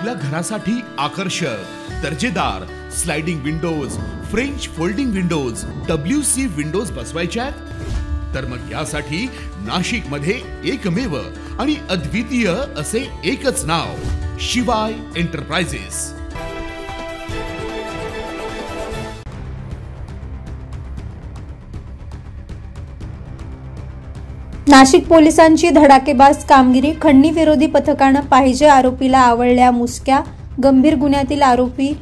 आपल्या घरासाठी आकर्षक दर्जेदार sliding windows, French folding windows, WC windows बसवायच्यात? तर मग यासाठी नाशिक मध्ये एकमेव आणि अद्वितीय असे एकच नाव, शिवाय एंटरप्राइजेस। नाशिक पोलिसांची धडाकेबाज कामगिरी। खंडणी विरोधी पथकानं पाहिजे आरोपीला आवळल्या मुसक्या। गंभीर गुन्ह्यातील आरोपी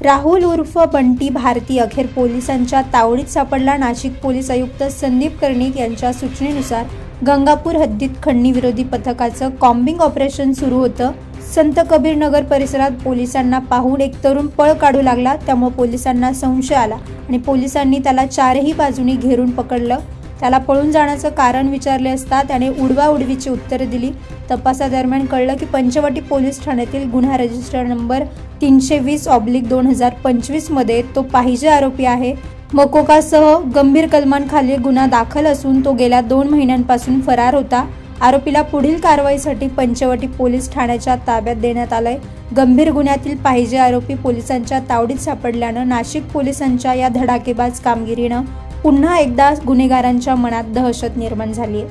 राहुल उर्फ बंटी भारती अखेर पोलिसांच्या तावडीत सापडला। नाशिक पोलीस आयुक्त संदीप कर्णिक यांच्या सूचनेनुसार गंगापूर हद्दीत खंडणी विरोधी पथकाचं कॉम्बिंग ऑपरेशन सुरू होतं। संत कबीर नगर परिसरात पोलिसांना पाहून एक तरुण पळ काढू लागला, त्यामुळे पोलिसांना संशय आला आणि पोलिसांनी त्याला चारही बाजूनी घेरून पकडलं। त्याला पळून जाण्याचं कारण विचारले असता त्याने उडवाउडवीची उत्तरे दिली। तपासादरम्यान कळलं की पंचवटी पोलीस ठाण्यातील गुन्हा रजिस्टर नंबर 320/2025 मध्ये तो पाहिजे आरोपी आहे। मकोकासह गंभीर कलमांखाली गुन्हा दाखल असून तो गेल्या 2 महिन्यांपासून फरार होता। आरोपीला पुढील कारवाईसाठी पंचवटी पोलीस ठाण्याच्या ताब्यात देण्यात आलंय। गंभीर गुन्ह्यातील पाहिजे आरोपी पोलिसांच्या तावडीत सापडल्यानं नाशिक पोलिसांच्या या धडाकेबाज कामगिरीनं पुन्हा एकदा गुन्हेगारांच्या मनात दहशत निर्माण झाली आहे।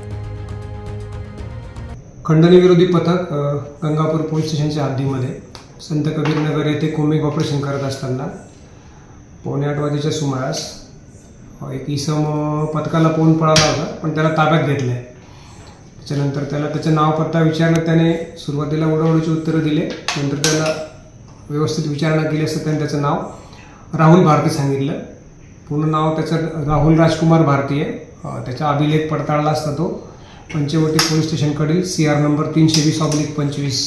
खंडणी विरोधी पथक गंगापूर पोलीस स्टेशनच्या हद्दीमध्ये संत कबीर नगर येथे कोम्बिंग ऑपरेशन करत असताना 7:45 वाजेच्या सुमारास एक इसम पथकाला पळून पळाला होता, पण त्याला ताब्यात घेतलं आहे। त्याच्यानंतर त्याला त्याचं नाव पत्ता विचारलं। त्याने सुरुवातीला उडवडीची उत्तरं दिले, नंतर त्याला व्यवस्थित विचारणा केली असता त्याने त्याचं नाव राहुल भारती सांगितलं। पूर्ण नाव त्याचं राहुल राजकुमार भारती आहे। त्याचा अभिलेख पडताळला असता तो पंचवटी पोलीस स्टेशनकडील CR नंबर 320/25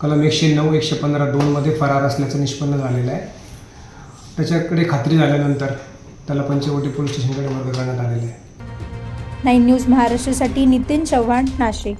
कलम 109, 115(2) मध्ये फरार असल्याचं निष्पन्न झालेलं आहे। त्याच्याकडे खात्री झाल्यानंतर त्याला पंचवटी पोलीस स्टेशनकडे वर्ग करण्यात आलेलं आहे। 9 न्यूज महाराष्ट्रासाठी नितीन चव्हाण, नाशिक।